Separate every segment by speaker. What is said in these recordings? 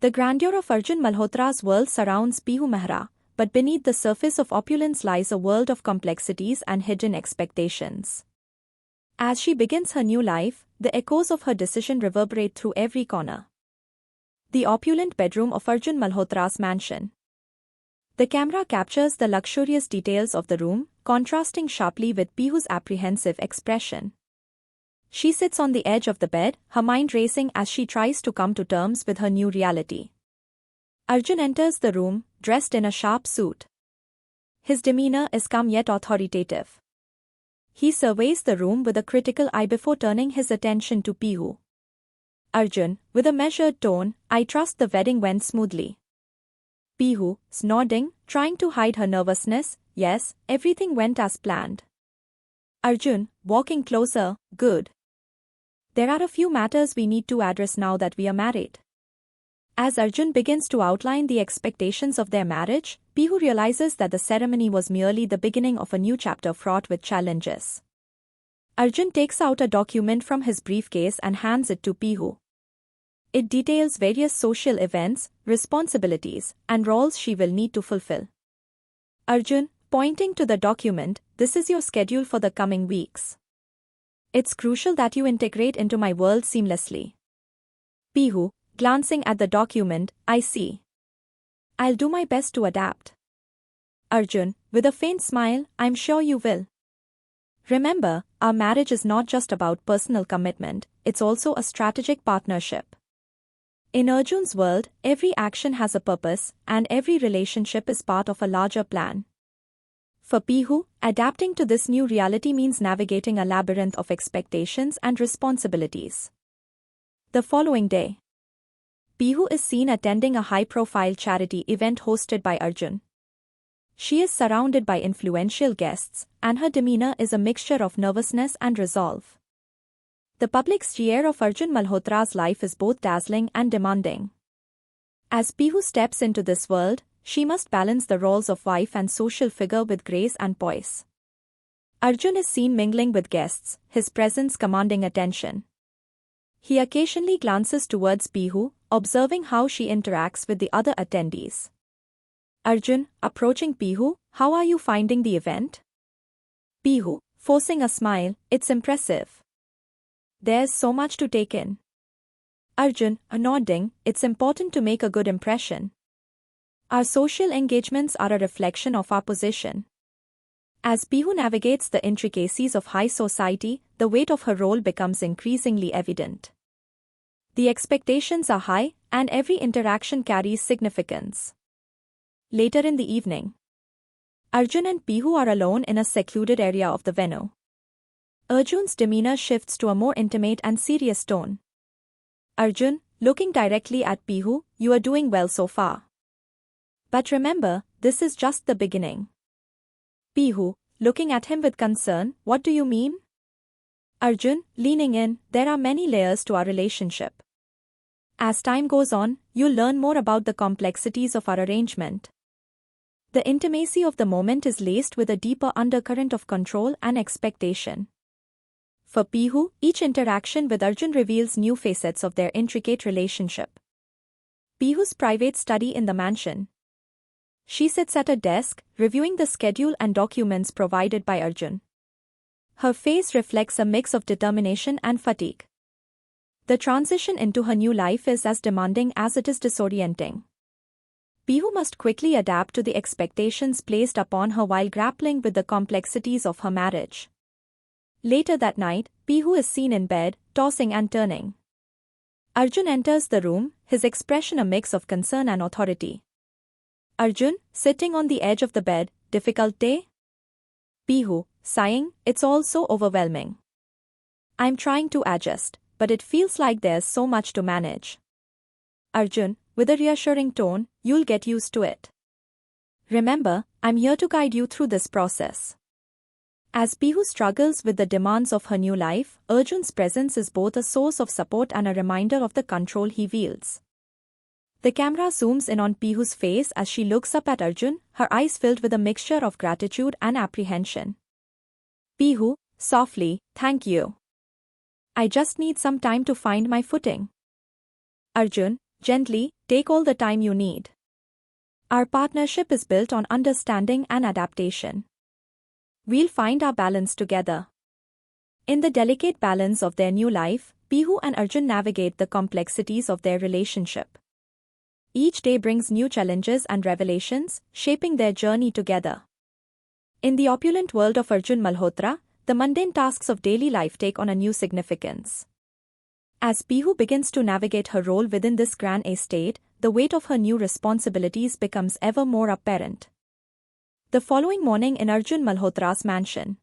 Speaker 1: The grandeur of Arjun Malhotra's world surrounds Pihu Mehra, but beneath the surface of opulence lies a world of complexities and hidden expectations. As she begins her new life, the echoes of her decision reverberate through every corner. The opulent bedroom of Arjun Malhotra's mansion. The camera captures the luxurious details of the room, contrasting sharply with Pihu's apprehensive expression. She sits on the edge of the bed, her mind racing as she tries to come to terms with her new reality. Arjun enters the room, dressed in a sharp suit. His demeanor is calm yet authoritative. He surveys the room with a critical eye before turning his attention to Pihu. Arjun, with a measured tone, "I trust the wedding went smoothly." Pihu, nodding, trying to hide her nervousness, "Yes, everything went as planned." Arjun, walking closer, "Good. There are a few matters we need to address now that we are married." As Arjun begins to outline the expectations of their marriage, Pihu realizes that the ceremony was merely the beginning of a new chapter fraught with challenges. Arjun takes out a document from his briefcase and hands it to Pihu. It details various social events, responsibilities, and roles she will need to fulfill. Arjun, pointing to the document, "This is your schedule for the coming weeks. It's crucial that you integrate into my world seamlessly." Pihu, glancing at the document, "I see. I'll do my best to adapt." Arjun, with a faint smile, "I'm sure you will. Remember, our marriage is not just about personal commitment, it's also a strategic partnership." In Arjun's world, every action has a purpose, and every relationship is part of a larger plan. For Pihu, adapting to this new reality means navigating a labyrinth of expectations and responsibilities. The following day, Pihu is seen attending a high-profile charity event hosted by Arjun. She is surrounded by influential guests, and her demeanor is a mixture of nervousness and resolve. The public sphere of Arjun Malhotra's life is both dazzling and demanding. As Pihu steps into this world, she must balance the roles of wife and social figure with grace and poise. Arjun is seen mingling with guests, his presence commanding attention. He occasionally glances towards Pihu, observing how she interacts with the other attendees. Arjun, approaching Pihu, "How are you finding the event?" Pihu, forcing a smile, "It's impressive. There's so much to take in." Arjun, nodding, "It's important to make a good impression. Our social engagements are a reflection of our position." As Pihu navigates the intricacies of high society, the weight of her role becomes increasingly evident. The expectations are high, and every interaction carries significance. Later in the evening, Arjun and Pihu are alone in a secluded area of the venue. Arjun's demeanor shifts to a more intimate and serious tone. Arjun, looking directly at Pihu, "You are doing well so far. But remember, this is just the beginning." Pihu, looking at him with concern, "What do you mean?" Arjun, leaning in, "There are many layers to our relationship. As time goes on, you'll learn more about the complexities of our arrangement. The intimacy of the moment is laced with a deeper undercurrent of control and expectation." For Pihu, each interaction with Arjun reveals new facets of their intricate relationship. Pihu's private study in the mansion. She sits at a desk, reviewing the schedule and documents provided by Arjun. Her face reflects a mix of determination and fatigue. The transition into her new life is as demanding as it is disorienting. Pihu must quickly adapt to the expectations placed upon her while grappling with the complexities of her marriage. Later that night, Pihu is seen in bed, tossing and turning. Arjun enters the room, his expression a mix of concern and authority. Arjun, sitting on the edge of the bed, "Difficult day?" Pihu, sighing, "It's all so overwhelming. I'm trying to adjust, but it feels like there's so much to manage." Arjun, with a reassuring tone, "You'll get used to it. Remember, I'm here to guide you through this process." As Pihu struggles with the demands of her new life, Arjun's presence is both a source of support and a reminder of the control he wields. The camera zooms in on Pihu's face as she looks up at Arjun, her eyes filled with a mixture of gratitude and apprehension. Pihu, softly, "Thank you. I just need some time to find my footing." Arjun, gently, take all the time you need. Our partnership is built on understanding and adaptation. We'll find our balance together. In the delicate balance of their new life, Pihu and Arjun navigate the complexities of their relationship. Each day brings new challenges and revelations, shaping their journey together. In the opulent world of Arjun Malhotra, the mundane tasks of daily life take on a new significance. As Pihu begins to navigate her role within this grand estate, the weight of her new responsibilities becomes ever more apparent. The following morning in Arjun Malhotra's mansion,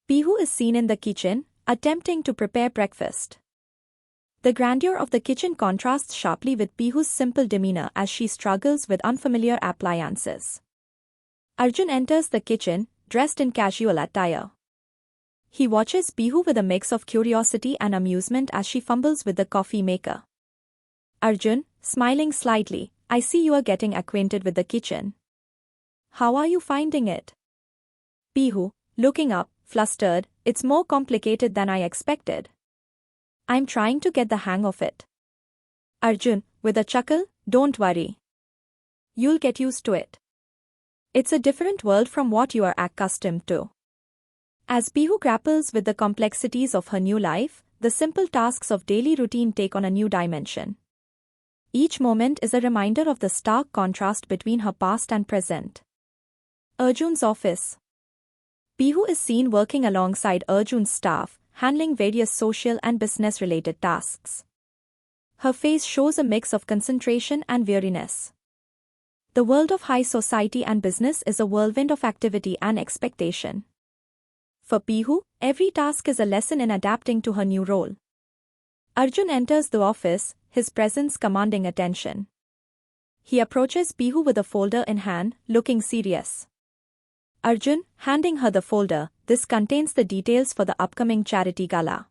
Speaker 1: Pihu is seen in the kitchen, attempting to prepare breakfast. The grandeur of the kitchen contrasts sharply with Pihu's simple demeanor as she struggles with unfamiliar appliances. Arjun enters the kitchen, dressed in casual attire. He watches Pihu with a mix of curiosity and amusement as she fumbles with the coffee maker. Arjun, smiling slightly, I see you are getting acquainted with the kitchen. How are you finding it? Pihu, looking up, flustered, it's more complicated than I expected. I'm trying to get the hang of it. Arjun, with a chuckle, don't worry. You'll get used to it. It's a different world from what you are accustomed to. As Pihu grapples with the complexities of her new life, the simple tasks of daily routine take on a new dimension. Each moment is a reminder of the stark contrast between her past and present. Arjun's office. Pihu is seen working alongside Arjun's staff, handling various social and business-related tasks. Her face shows a mix of concentration and weariness. The world of high society and business is a whirlwind of activity and expectation. For Pihu, every task is a lesson in adapting to her new role. Arjun enters the office, his presence commanding attention. He approaches Pihu with a folder in hand, looking serious. Arjun, handing her the folder, this contains the details for the upcoming charity gala.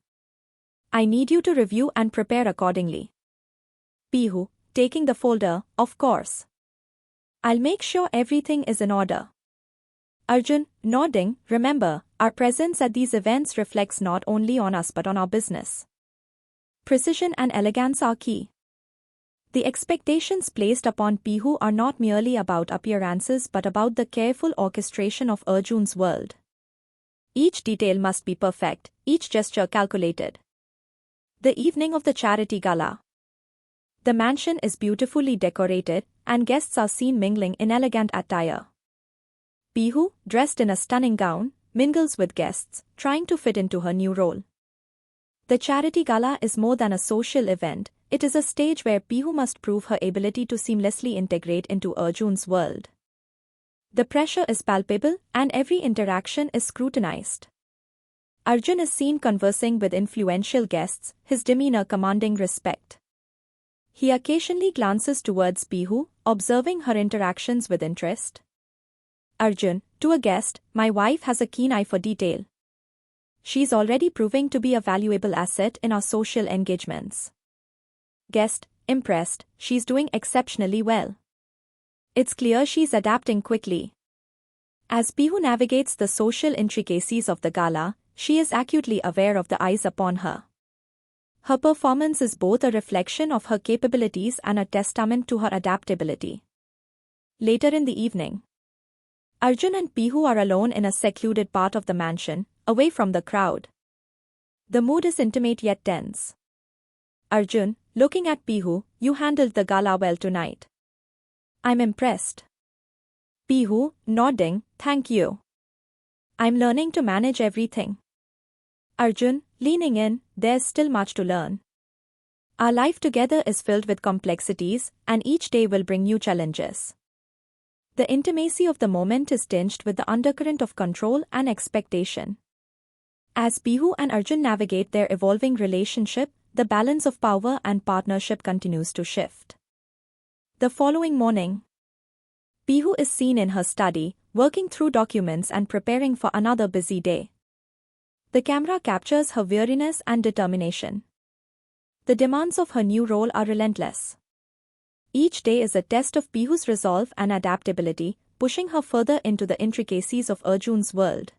Speaker 1: I need you to review and prepare accordingly. Pihu, taking the folder, of course. I'll make sure everything is in order. Arjun, nodding, remember, our presence at these events reflects not only on us but on our business. Precision and elegance are key. The expectations placed upon Pihu are not merely about appearances but about the careful orchestration of Arjun's world. Each detail must be perfect, each gesture calculated. The evening of the charity gala. The mansion is beautifully decorated, and guests are seen mingling in elegant attire. Pihu, dressed in a stunning gown, mingles with guests, trying to fit into her new role. The charity gala is more than a social event, it is a stage where Pihu must prove her ability to seamlessly integrate into Arjun's world. The pressure is palpable, and every interaction is scrutinized. Arjun is seen conversing with influential guests, his demeanor commanding respect. He occasionally glances towards Pihu, observing her interactions with interest. Arjun, to a guest, my wife has a keen eye for detail. She's already proving to be a valuable asset in our social engagements. Guest, impressed, she's doing exceptionally well. It's clear she's adapting quickly. As Pihu navigates the social intricacies of the gala, she is acutely aware of the eyes upon her. Her performance is both a reflection of her capabilities and a testament to her adaptability. Later in the evening, Arjun and Pihu are alone in a secluded part of the mansion, away from the crowd. The mood is intimate yet tense. Arjun, looking at Pihu, you handled the gala well tonight. I'm impressed. Pihu, nodding, thank you. I'm learning to manage everything. Arjun, leaning in, there's still much to learn. Our life together is filled with complexities, and each day will bring new challenges. The intimacy of the moment is tinged with the undercurrent of control and expectation. As Pihu and Arjun navigate their evolving relationship, the balance of power and partnership continues to shift. The following morning, Pihu is seen in her study, working through documents and preparing for another busy day. The camera captures her weariness and determination. The demands of her new role are relentless. Each day is a test of Pihu's resolve and adaptability, pushing her further into the intricacies of Arjun's world.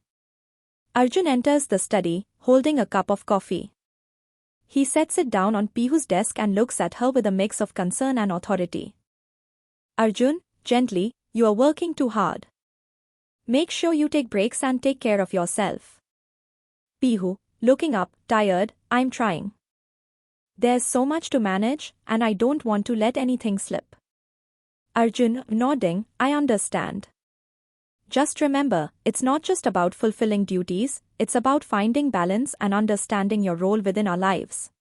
Speaker 1: Arjun enters the study, holding a cup of coffee. He sets it down on Pihu's desk and looks at her with a mix of concern and authority. Arjun, gently, you are working too hard. Make sure you take breaks and take care of yourself. Pihu, looking up, tired, I'm trying. There's so much to manage, and I don't want to let anything slip. Arjun, nodding, I understand. Just remember, it's not just about fulfilling duties, it's about finding balance and understanding your role within our lives.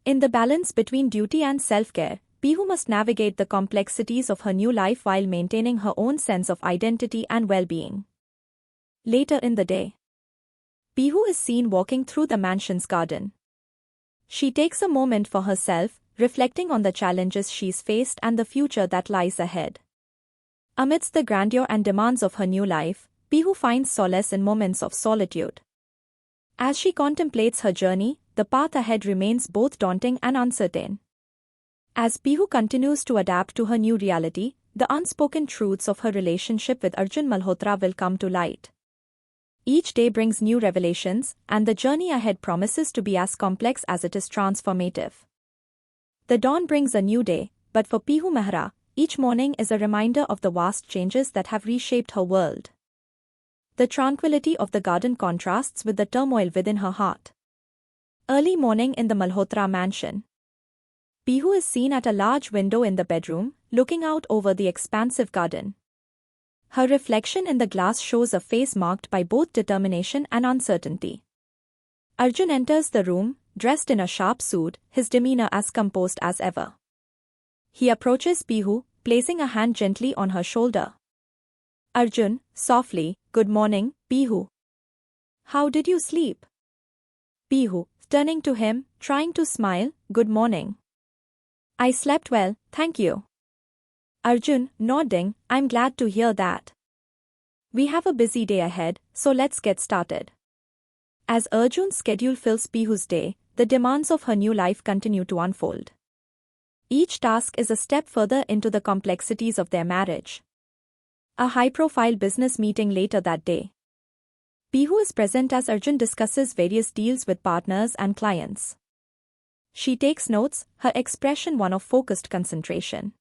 Speaker 1: In the balance between duty and self-care, Pihu must navigate the complexities of her new life while maintaining her own sense of identity and well-being. Later in the day, Pihu is seen walking through the mansion's garden. She takes a moment for herself, reflecting on the challenges she's faced and the future that lies ahead. Amidst the grandeur and demands of her new life, Pihu finds solace in moments of solitude. As she contemplates her journey, the path ahead remains both daunting and uncertain. As Pihu continues to adapt to her new reality, the unspoken truths of her relationship with Arjun Malhotra will come to light. Each day brings new revelations, and the journey ahead promises to be as complex as it is transformative. The dawn brings a new day, but for Pihu Mehra, each morning is a reminder of the vast changes that have reshaped her world. The tranquility of the garden contrasts with the turmoil within her heart. Early morning in the Malhotra mansion. Pihu is seen at a large window in the bedroom, looking out over the expansive garden. Her reflection in the glass shows a face marked by both determination and uncertainty. Arjun enters the room, dressed in a sharp suit, his demeanor as composed as ever. He approaches Pihu, placing a hand gently on her shoulder. Arjun, softly, good morning, Pihu. How did you sleep? Pihu, turning to him, trying to smile, good morning. I slept well, thank you. Arjun, nodding, I'm glad to hear that. We have a busy day ahead, so let's get started. As Arjun's schedule fills Pihu's day, the demands of her new life continue to unfold. Each task is a step further into the complexities of their marriage. A high-profile business meeting later that day. Pihu is present as Arjun discusses various deals with partners and clients. She takes notes, her expression one of focused concentration.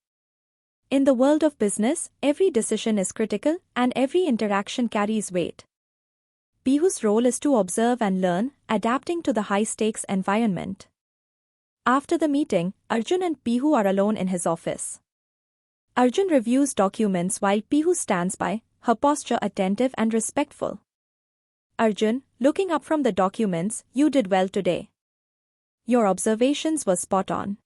Speaker 1: In the world of business, every decision is critical and every interaction carries weight. Pihu's role is to observe and learn, adapting to the high-stakes environment. After the meeting, Arjun and Pihu are alone in his office. Arjun reviews documents while Pihu stands by, her posture attentive and respectful. Arjun, looking up from the documents, you did well today. Your observations were spot on.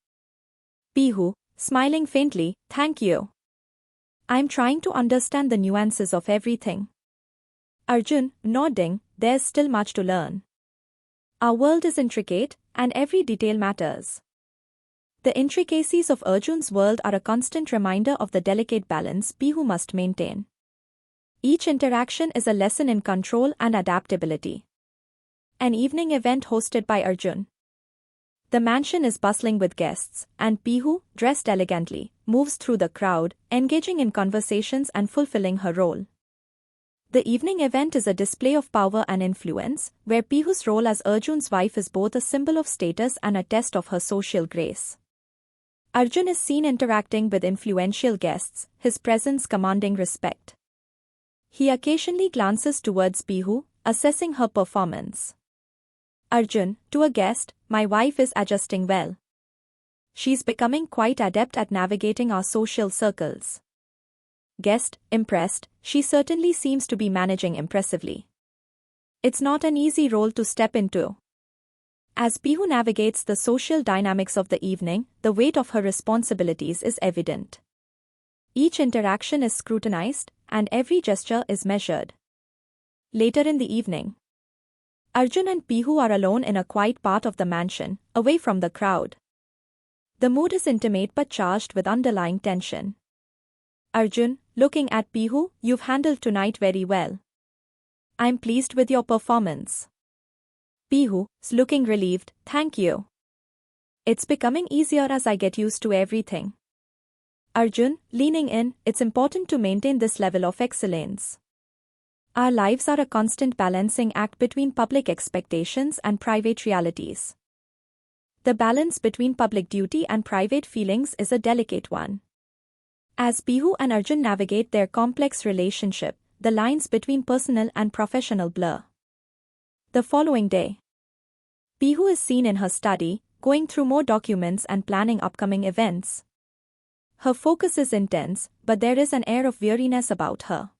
Speaker 1: Pihu, smiling faintly, thank you. I'm trying to understand the nuances of everything. Arjun, nodding, there's still much to learn. Our world is intricate, and every detail matters. The intricacies of Arjun's world are a constant reminder of the delicate balance Pihu must maintain. Each interaction is a lesson in control and adaptability. An evening event hosted by Arjun. The mansion is bustling with guests, and Pihu, dressed elegantly, moves through the crowd, engaging in conversations and fulfilling her role. The evening event is a display of power and influence, where Pihu's role as Arjun's wife is both a symbol of status and a test of her social grace. Arjun is seen interacting with influential guests, his presence commanding respect. He occasionally glances towards Pihu, assessing her performance. Arjun, to a guest, my wife is adjusting well. She's becoming quite adept at navigating our social circles. Guest, impressed, she certainly seems to be managing impressively. It's not an easy role to step into. As Pihu navigates the social dynamics of the evening, the weight of her responsibilities is evident. Each interaction is scrutinized, and every gesture is measured. Later in the evening, Arjun and Pihu are alone in a quiet part of the mansion, away from the crowd. The mood is intimate but charged with underlying tension. Arjun, looking at Pihu, you've handled tonight very well. I'm pleased with your performance. Pihu, looking relieved, thank you. It's becoming easier as I get used to everything. Arjun, leaning in, it's important to maintain this level of excellence. Our lives are a constant balancing act between public expectations and private realities. The balance between public duty and private feelings is a delicate one. As Pihu and Arjun navigate their complex relationship, the lines between personal and professional blur. The following day, Pihu is seen in her study, going through more documents and planning upcoming events. Her focus is intense, but there is an air of weariness about her.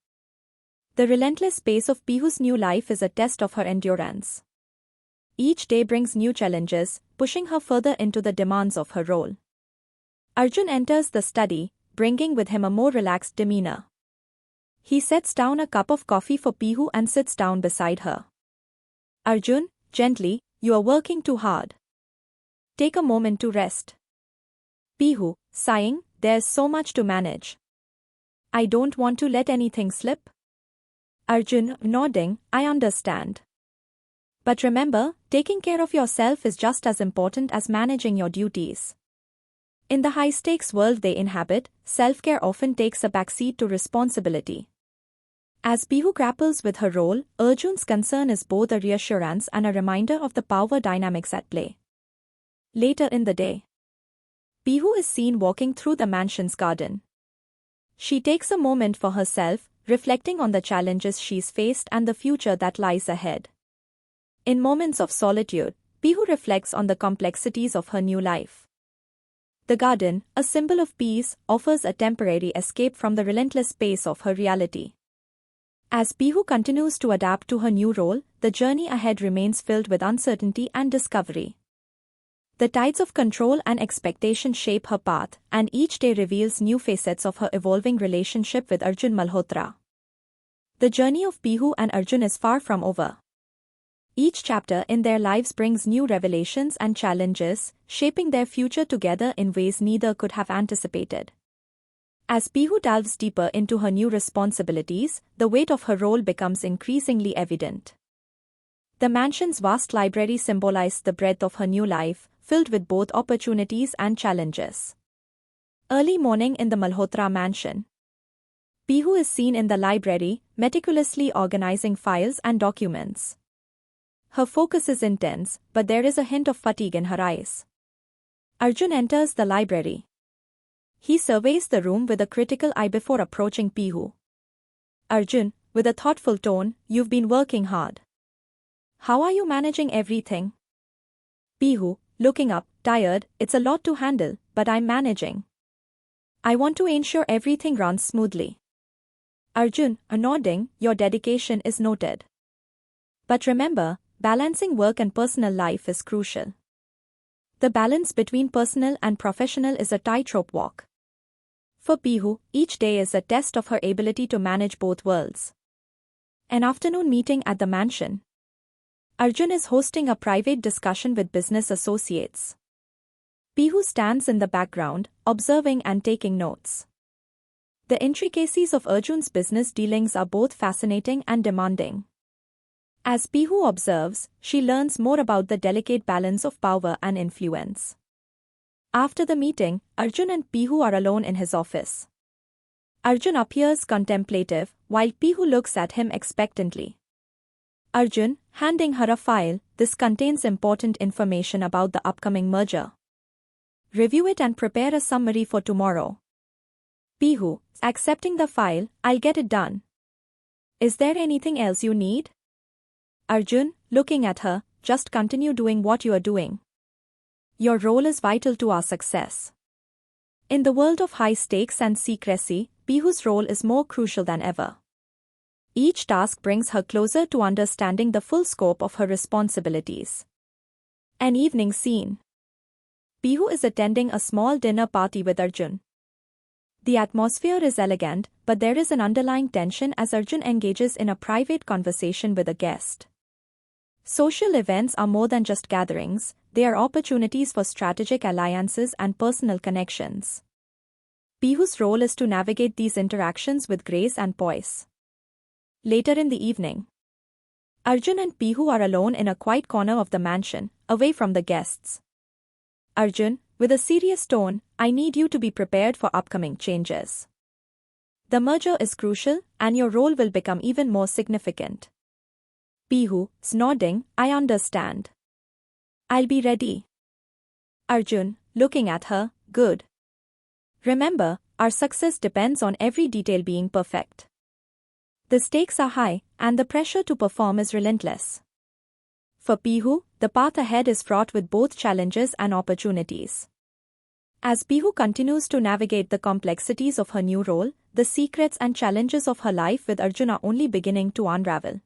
Speaker 1: The relentless pace of Pihu's new life is a test of her endurance. Each day brings new challenges, pushing her further into the demands of her role. Arjun enters the study, bringing with him a more relaxed demeanor. He sets down a cup of coffee for Pihu and sits down beside her. Arjun, gently, you are working too hard. Take a moment to rest. Pihu, sighing, there's so much to manage. I don't want to let anything slip. Arjun, nodding, I understand. But remember, taking care of yourself is just as important as managing your duties. In the high-stakes world they inhabit, self-care often takes a backseat to responsibility. As Pihu grapples with her role, Arjun's concern is both a reassurance and a reminder of the power dynamics at play. Later in the day, Pihu is seen walking through the mansion's garden. She takes a moment for herself, reflecting on the challenges she's faced and the future that lies ahead. In moments of solitude, Pihu reflects on the complexities of her new life. The garden, a symbol of peace, offers a temporary escape from the relentless pace of her reality. As Pihu continues to adapt to her new role, the journey ahead remains filled with uncertainty and discovery. The tides of control and expectation shape her path, and each day reveals new facets of her evolving relationship with Arjun Malhotra. The journey of Pihu and Arjun is far from over. Each chapter in their lives brings new revelations and challenges, shaping their future together in ways neither could have anticipated. As Pihu delves deeper into her new responsibilities, the weight of her role becomes increasingly evident. The mansion's vast library symbolizes the breadth of her new life, filled with both opportunities and challenges. Early morning in the Malhotra mansion. Pihu is seen in the library, meticulously organizing files and documents. Her focus is intense, but there is a hint of fatigue in her eyes. Arjun enters the library. He surveys the room with a critical eye before approaching Pihu. Arjun, with a thoughtful tone, you've been working hard. How are you managing everything? Pihu, looking up, tired, it's a lot to handle, but I'm managing. I want to ensure everything runs smoothly. Arjun, nodding, your dedication is noted. But remember, balancing work and personal life is crucial. The balance between personal and professional is a tightrope walk. For Pihu, each day is a test of her ability to manage both worlds. An afternoon meeting at the mansion. Arjun is hosting a private discussion with business associates. Pihu stands in the background, observing and taking notes. The intricacies of Arjun's business dealings are both fascinating and demanding. As Pihu observes, she learns more about the delicate balance of power and influence. After the meeting, Arjun and Pihu are alone in his office. Arjun appears contemplative, while Pihu looks at him expectantly. Arjun, handing her a file, this contains important information about the upcoming merger. Review it and prepare a summary for tomorrow. Pihu, accepting the file, I'll get it done. Is there anything else you need? Arjun, looking at her, just continue doing what you are doing. Your role is vital to our success. In the world of high stakes and secrecy, Pihu's role is more crucial than ever. Each task brings her closer to understanding the full scope of her responsibilities. An evening scene. Pihu is attending a small dinner party with Arjun. The atmosphere is elegant, but there is an underlying tension as Arjun engages in a private conversation with a guest. Social events are more than just gatherings, they are opportunities for strategic alliances and personal connections. Pihu's role is to navigate these interactions with grace and poise. Later in the evening, Arjun and Pihu are alone in a quiet corner of the mansion, away from the guests. Arjun, with a serious tone, I need you to be prepared for upcoming changes. The merger is crucial, and your role will become even more significant. Pihu, nodding, I understand. I'll be ready. Arjun, looking at her, good. Remember, our success depends on every detail being perfect. The stakes are high, and the pressure to perform is relentless. For Pihu, the path ahead is fraught with both challenges and opportunities. As Pihu continues to navigate the complexities of her new role, the secrets and challenges of her life with Arjun are only beginning to unravel.